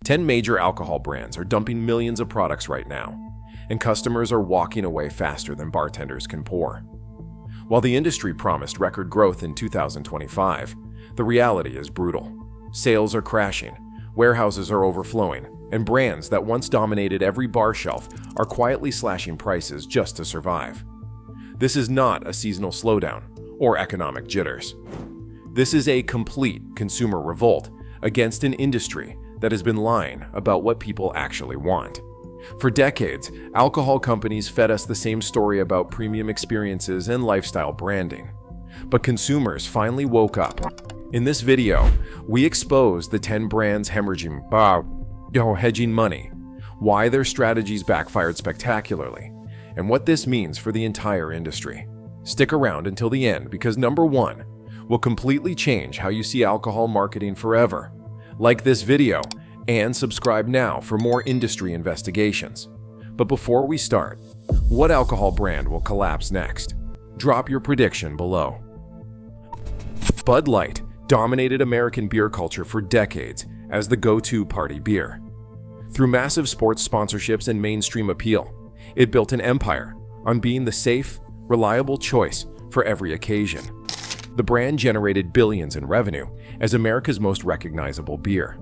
10 major alcohol brands are dumping millions of products right now, and customers are walking away faster than bartenders can pour. While the industry promised record growth in 2025, the reality is brutal. Sales are crashing, warehouses are overflowing, and brands that once dominated every bar shelf are quietly slashing prices just to survive. This is not a seasonal slowdown or economic jitters. This is a complete consumer revolt against an industry that has been lying about what people actually want. For decades, alcohol companies fed us the same story about premium experiences and lifestyle branding. But consumers finally woke up. In this video, we expose the 10 brands hedging money, why their strategies backfired spectacularly, and what this means for the entire industry. Stick around until the end because number 1 will completely change how you see alcohol marketing forever. Like this video and subscribe now for more industry investigations. But before we start, what alcohol brand will collapse next? Drop your prediction below. Bud Light dominated American beer culture for decades as the go-to party beer. Through massive sports sponsorships and mainstream appeal, it built an empire on being the safe, reliable choice for every occasion. The brand generated billions in revenue as America's most recognizable beer.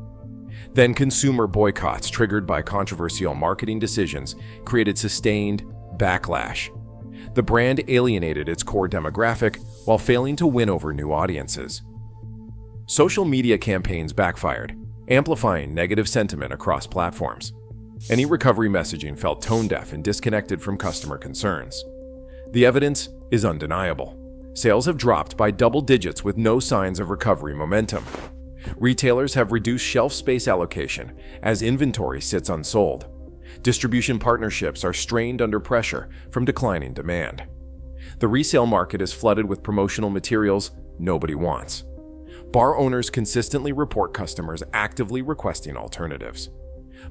Then consumer boycotts triggered by controversial marketing decisions created sustained backlash. The brand alienated its core demographic while failing to win over new audiences. Social media campaigns backfired, amplifying negative sentiment across platforms. Any recovery messaging felt tone-deaf and disconnected from customer concerns. The evidence is undeniable. Sales have dropped by double digits with no signs of recovery momentum. Retailers have reduced shelf space allocation as inventory sits unsold. Distribution partnerships are strained under pressure from declining demand. The resale market is flooded with promotional materials nobody wants. Bar owners consistently report customers actively requesting alternatives.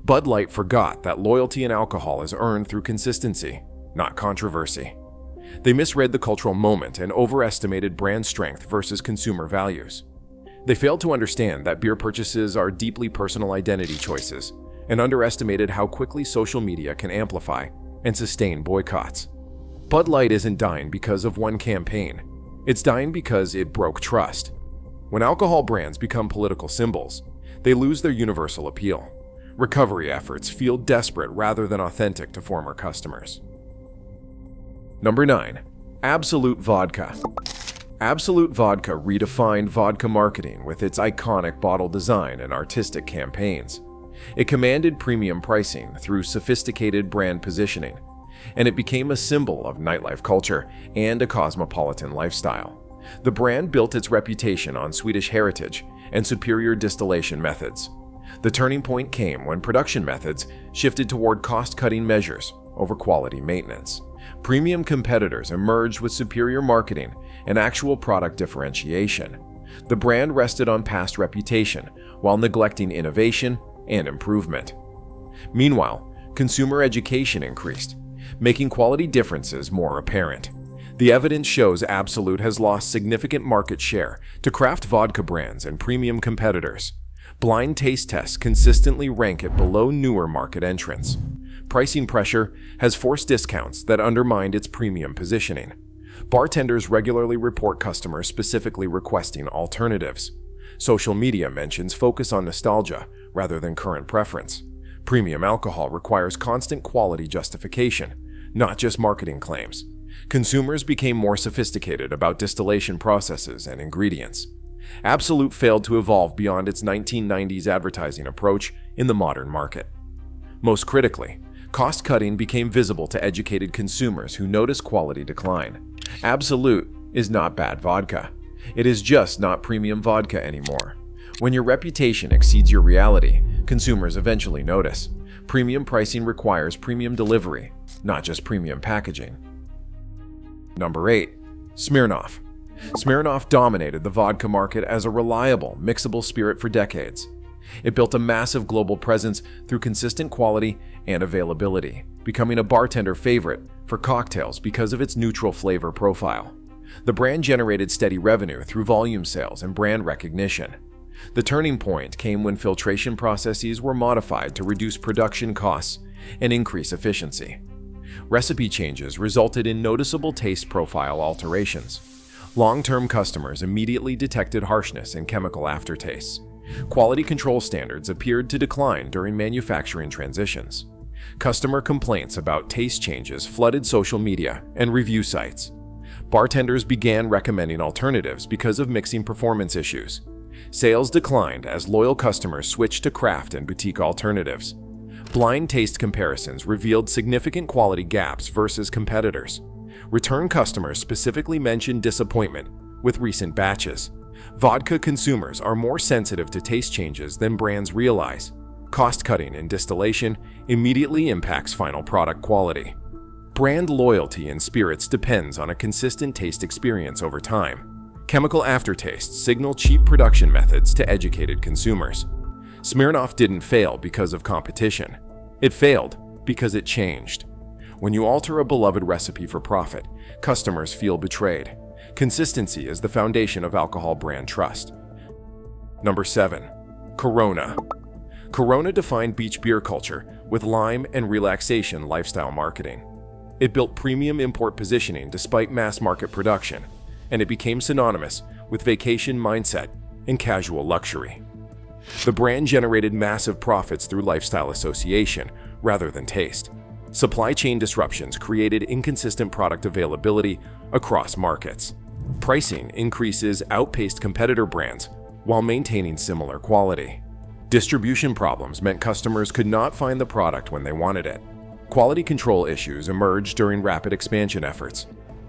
Bud Light forgot that loyalty in alcohol is earned through consistency, not controversy. They misread the cultural moment and overestimated brand strength versus consumer values. They failed to understand that beer purchases are deeply personal identity choices and underestimated how quickly social media can amplify and sustain boycotts. Bud Light isn't dying because of one campaign. It's dying because it broke trust. When alcohol brands become political symbols, they lose their universal appeal. Recovery efforts feel desperate rather than authentic to former customers. Number 9. Absolut Vodka. Absolut Vodka redefined vodka marketing with its iconic bottle design and artistic campaigns. It commanded premium pricing through sophisticated brand positioning, and it became a symbol of nightlife culture and a cosmopolitan lifestyle. The brand built its reputation on Swedish heritage and superior distillation methods. The turning point came when production methods shifted toward cost-cutting measures over quality maintenance. Premium competitors emerged with superior marketing and actual product differentiation. The brand rested on past reputation while neglecting innovation and improvement. Meanwhile, consumer education increased, making quality differences more apparent. The evidence shows Absolut has lost significant market share to craft vodka brands and premium competitors. Blind taste tests consistently rank it below newer market entrants. Pricing pressure has forced discounts that undermined its premium positioning. Bartenders regularly report customers specifically requesting alternatives. Social media mentions focus on nostalgia rather than current preference. Premium alcohol requires constant quality justification, not just marketing claims. Consumers became more sophisticated about distillation processes and ingredients. Absolut failed to evolve beyond its 1990s advertising approach in the modern market. Most critically, cost-cutting became visible to educated consumers who noticed quality decline. Absolut is not bad vodka. It is just not premium vodka anymore. When your reputation exceeds your reality, consumers eventually notice. Premium pricing requires premium delivery, not just premium packaging. Number 8. Smirnoff. Smirnoff dominated the vodka market as a reliable, mixable spirit for decades. It built a massive global presence through consistent quality and availability, becoming a bartender favorite for cocktails because of its neutral flavor profile. The brand generated steady revenue through volume sales and brand recognition. The turning point came when filtration processes were modified to reduce production costs and increase efficiency. Recipe changes resulted in noticeable taste profile alterations. Long-term customers immediately detected harshness and chemical aftertastes. Quality control standards appeared to decline during manufacturing transitions. Customer complaints about taste changes flooded social media and review sites. Bartenders began recommending alternatives because of mixing performance issues. Sales declined as loyal customers switched to craft and boutique alternatives. Blind taste comparisons revealed significant quality gaps versus competitors. Return customers specifically mentioned disappointment with recent batches. Vodka consumers are more sensitive to taste changes than brands realize. Cost-cutting in distillation immediately impacts final product quality. Brand loyalty in spirits depends on a consistent taste experience over time. Chemical aftertastes signal cheap production methods to educated consumers. Smirnoff didn't fail because of competition. It failed because it changed. When you alter a beloved recipe for profit, customers feel betrayed. Consistency is the foundation of alcohol brand trust. Number 7. Corona. Corona defined beach beer culture with lime and relaxation lifestyle marketing. It built premium import positioning despite mass market production, and it became synonymous with vacation mindset and casual luxury. The brand generated massive profits through lifestyle association rather than taste. Supply chain disruptions created inconsistent product availability across markets. Pricing increases outpaced competitor brands while maintaining similar quality. Distribution problems meant customers could not find the product when they wanted it. Quality control issues emerged during rapid expansion efforts.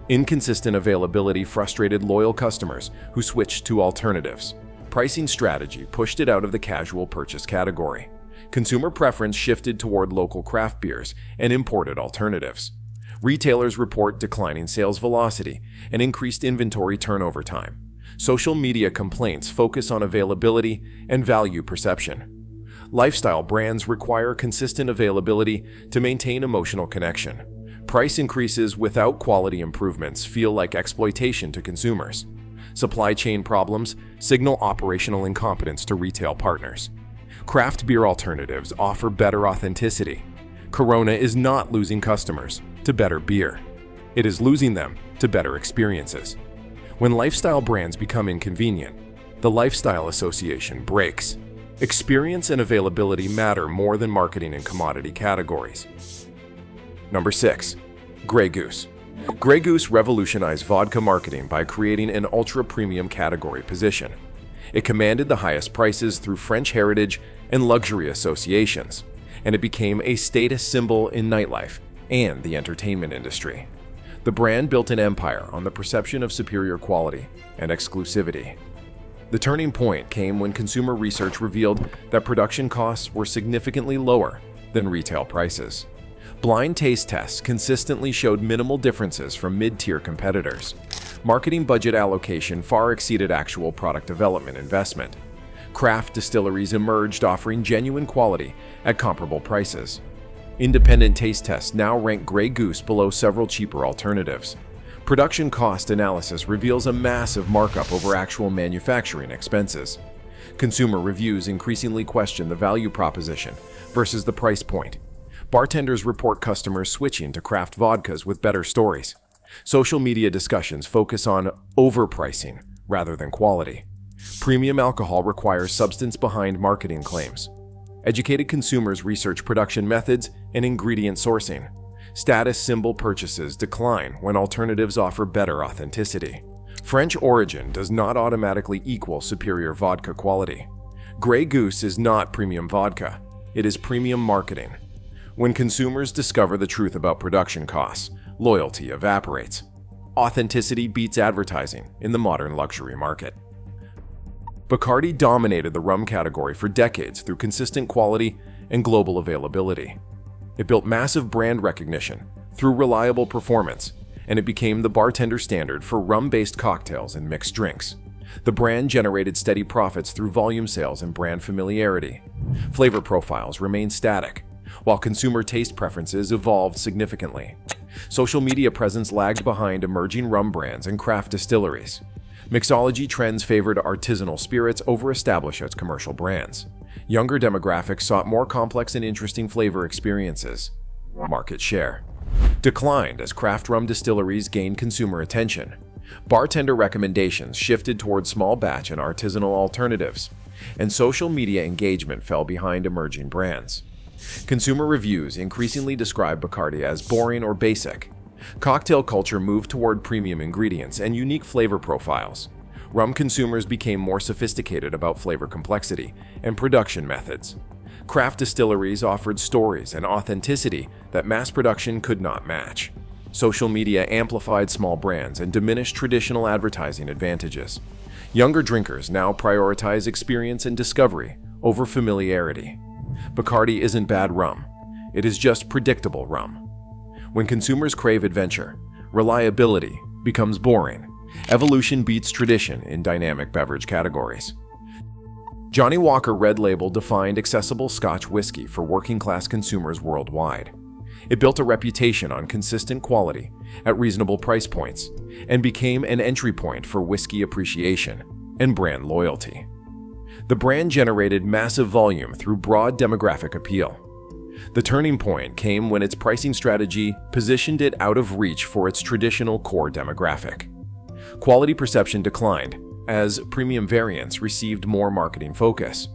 Inconsistent availability frustrated loyal customers who switched to alternatives. Pricing strategy pushed it out of the casual purchase category. Consumer preference shifted toward local craft beers and imported alternatives. Retailers report declining sales velocity and increased inventory turnover time. Social media complaints focus on availability and value perception. Lifestyle brands require consistent availability to maintain emotional connection. Price increases without quality improvements feel like exploitation to consumers. Supply chain problems signal operational incompetence to retail partners. Craft beer alternatives offer better authenticity. Corona is not losing customers to better beer. It is losing them to better experiences. When lifestyle brands become inconvenient, the lifestyle association breaks. Experience and availability matter more than marketing and commodity categories. Number 6. Grey Goose. Grey Goose revolutionized vodka marketing by creating an ultra-premium category position. It commanded the highest prices through French heritage and luxury associations, and it became a status symbol in nightlife and the entertainment industry. The brand built an empire on the perception of superior quality and exclusivity. The turning point came when consumer research revealed that production costs were significantly lower than retail prices. Blind taste tests consistently showed minimal differences from mid-tier competitors. Marketing budget allocation far exceeded actual product development investment. Craft distilleries emerged offering genuine quality at comparable prices. Independent taste tests now rank Grey Goose below several cheaper alternatives. Production cost analysis reveals a massive markup over actual manufacturing expenses. Consumer reviews increasingly question the value proposition versus the price point. Bartenders report customers switching to craft vodkas with better stories. Social media discussions focus on overpricing rather than quality. Premium alcohol requires substance behind marketing claims. Educated consumers research production methods and ingredient sourcing. Status symbol purchases decline when alternatives offer better authenticity. French origin does not automatically equal superior vodka quality. Grey Goose is not premium vodka. It is premium marketing. When consumers discover the truth about production costs, loyalty evaporates. Authenticity beats advertising in the modern luxury market. Bacardi dominated the rum category for decades through consistent quality and global availability. It built massive brand recognition through reliable performance, and it became the bartender standard for rum-based cocktails and mixed drinks. The brand generated steady profits through volume sales and brand familiarity. Flavor profiles remained static, while consumer taste preferences evolved significantly. Social media presence lagged behind emerging rum brands and craft distilleries. Mixology trends favored artisanal spirits over established commercial brands. Younger demographics sought more complex and interesting flavor experiences. Market share declined as craft rum distilleries gained consumer attention. Bartender recommendations shifted towards small batch and artisanal alternatives, and social media engagement fell behind emerging brands. Consumer reviews increasingly describe Bacardi as boring or basic. Cocktail culture moved toward premium ingredients and unique flavor profiles. Rum consumers became more sophisticated about flavor complexity and production methods. Craft distilleries offered stories and authenticity that mass production could not match. Social media amplified small brands and diminished traditional advertising advantages. Younger drinkers now prioritize experience and discovery over familiarity. Bacardi isn't bad rum. It is just predictable rum. When consumers crave adventure, reliability becomes boring. Evolution beats tradition in dynamic beverage categories. Johnnie Walker Red Label defined accessible Scotch whiskey for working-class consumers worldwide. It built a reputation on consistent quality at reasonable price points and became an entry point for whiskey appreciation and brand loyalty. The brand generated massive volume through broad demographic appeal. The turning point came when its pricing strategy positioned it out of reach for its traditional core demographic. Quality perception declined as premium variants received more marketing focus.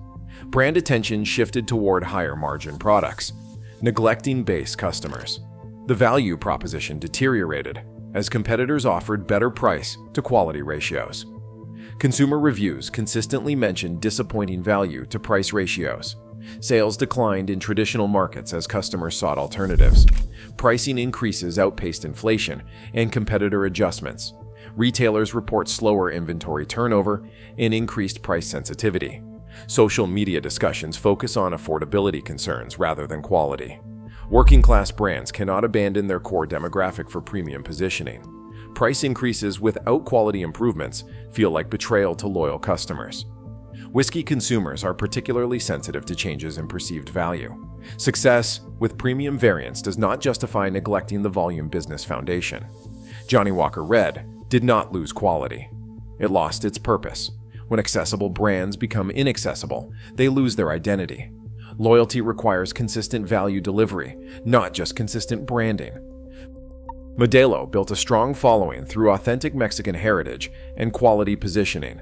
Brand attention shifted toward higher-margin products, neglecting base customers. The value proposition deteriorated as competitors offered better price to quality ratios. Consumer reviews consistently mentioned disappointing value to price ratios. Sales declined in traditional markets as customers sought alternatives. Pricing increases outpaced inflation and competitor adjustments. Retailers report slower inventory turnover and increased price sensitivity. Social media discussions focus on affordability concerns rather than quality. Working-class brands cannot abandon their core demographic for premium positioning. Price increases without quality improvements feel like betrayal to loyal customers. Whiskey consumers are particularly sensitive to changes in perceived value. Success with premium variants does not justify neglecting the volume business foundation. Johnnie Walker Red did not lose quality. It lost its purpose. When accessible brands become inaccessible, they lose their identity. Loyalty requires consistent value delivery, not just consistent branding. Modelo built a strong following through authentic Mexican heritage and quality positioning.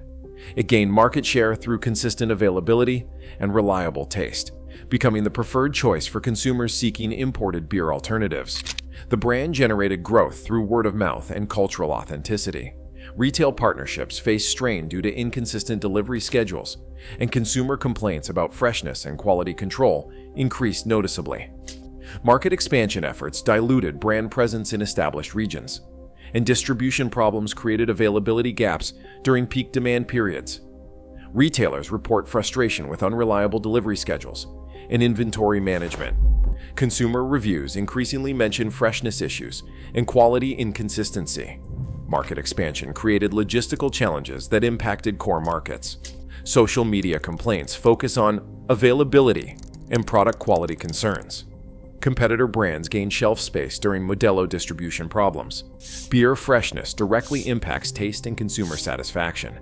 It gained market share through consistent availability and reliable taste, becoming the preferred choice for consumers seeking imported beer alternatives. The brand generated growth through word of mouth and cultural authenticity. Retail partnerships faced strain due to inconsistent delivery schedules, and consumer complaints about freshness and quality control increased noticeably. Market expansion efforts diluted brand presence in established regions, and distribution problems created availability gaps during peak demand periods. Retailers report frustration with unreliable delivery schedules and inventory management. Consumer reviews increasingly mention freshness issues and quality inconsistency. Market expansion created logistical challenges that impacted core markets. Social media complaints focus on availability and product quality concerns. Competitor brands gain shelf space during Modelo distribution problems. Beer freshness directly impacts taste and consumer satisfaction.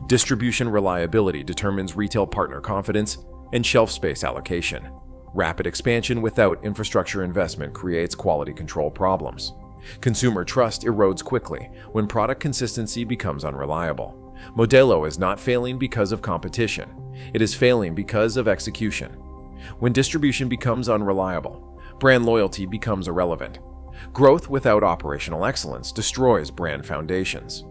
Distribution reliability determines retail partner confidence and shelf space allocation. Rapid expansion without infrastructure investment creates quality control problems. Consumer trust erodes quickly when product consistency becomes unreliable. Modelo is not failing because of competition. It is failing because of execution. When distribution becomes unreliable, brand loyalty becomes irrelevant. Growth without operational excellence destroys brand foundations.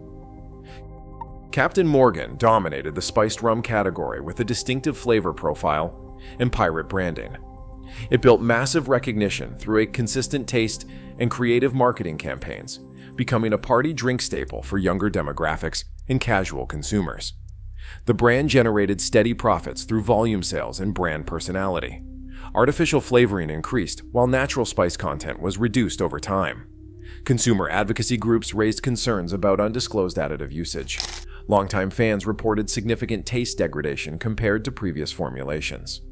Captain Morgan dominated the spiced rum category with a distinctive flavor profile and pirate branding. It built massive recognition through a consistent taste and creative marketing campaigns, becoming a party drink staple for younger demographics and casual consumers. The brand generated steady profits through volume sales and brand personality. Artificial flavoring increased, while natural spice content was reduced over time. Consumer advocacy groups raised concerns about undisclosed additive usage. Longtime fans reported significant taste degradation compared to previous formulations.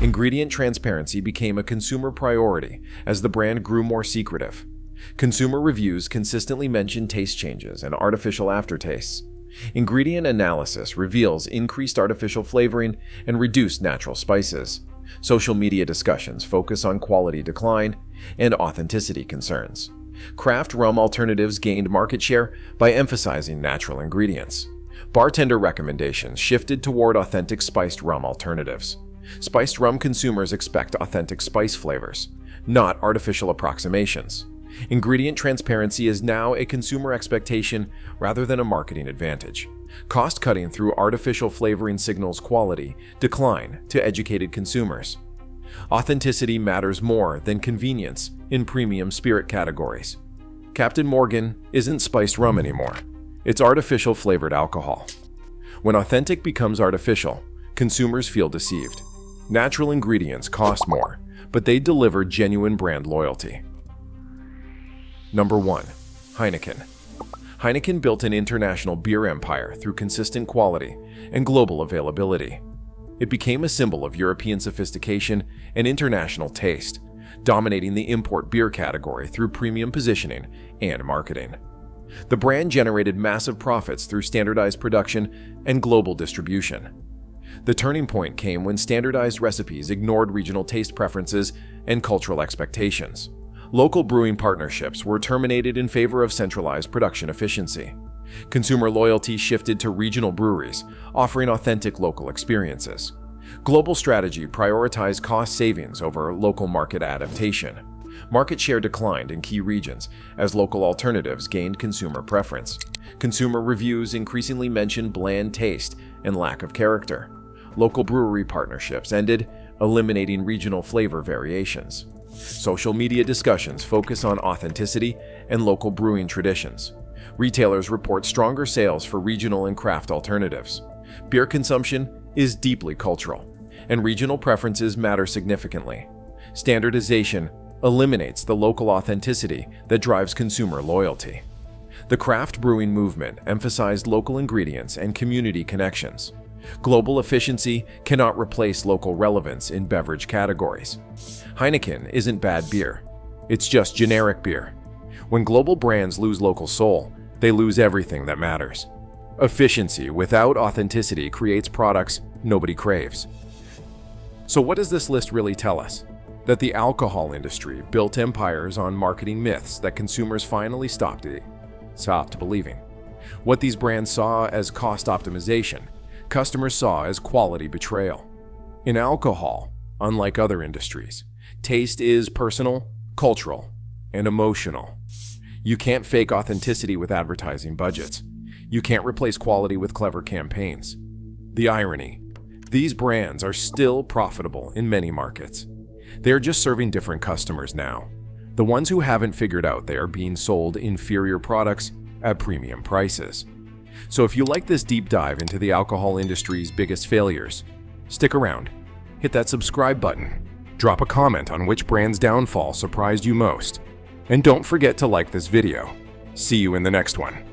Ingredient transparency became a consumer priority as the brand grew more secretive. Consumer reviews consistently mentioned taste changes and artificial aftertastes. Ingredient analysis reveals increased artificial flavoring and reduced natural spices. Social media discussions focus on quality decline and authenticity concerns. Craft rum alternatives gained market share by emphasizing natural ingredients. Bartender recommendations shifted toward authentic spiced rum alternatives. Spiced rum consumers expect authentic spice flavors, not artificial approximations. Ingredient transparency is now a consumer expectation rather than a marketing advantage. Cost-cutting through artificial flavoring signals quality decline to educated consumers. Authenticity matters more than convenience in premium spirit categories. Captain Morgan isn't spiced rum anymore. It's artificial flavored alcohol. When authentic becomes artificial, consumers feel deceived. Natural ingredients cost more, but they deliver genuine brand loyalty. Number 1. Heineken. Heineken built an international beer empire through consistent quality and global availability. It became a symbol of European sophistication and international taste, dominating the import beer category through premium positioning and marketing. The brand generated massive profits through standardized production and global distribution. The turning point came when standardized recipes ignored regional taste preferences and cultural expectations. Local brewing partnerships were terminated in favor of centralized production efficiency. Consumer loyalty shifted to regional breweries, offering authentic local experiences. Global strategy prioritized cost savings over local market adaptation. Market share declined in key regions as local alternatives gained consumer preference. Consumer reviews increasingly mentioned bland taste and lack of character. Local brewery partnerships ended, eliminating regional flavor variations. Social media discussions focus on authenticity and local brewing traditions. Retailers report stronger sales for regional and craft alternatives. Beer consumption is deeply cultural, and regional preferences matter significantly. Standardization eliminates the local authenticity that drives consumer loyalty. The craft brewing movement emphasized local ingredients and community connections. Global efficiency cannot replace local relevance in beverage categories. Heineken isn't bad beer. It's just generic beer. When global brands lose local soul, they lose everything that matters. Efficiency without authenticity creates products nobody craves. So what does this list really tell us? That the alcohol industry built empires on marketing myths that consumers finally stopped believing. What these brands saw as cost optimization, customers saw as quality betrayal. In alcohol, unlike other industries, taste is personal, cultural, and emotional. You can't fake authenticity with advertising budgets. You can't replace quality with clever campaigns. The irony: these brands are still profitable in many markets. They are just serving different customers now. The ones who haven't figured out they are being sold inferior products at premium prices. So if you like this deep dive into the alcohol industry's biggest failures, stick around, hit that subscribe button, drop a comment on which brand's downfall surprised you most, and don't forget to like this video. See you in the next one.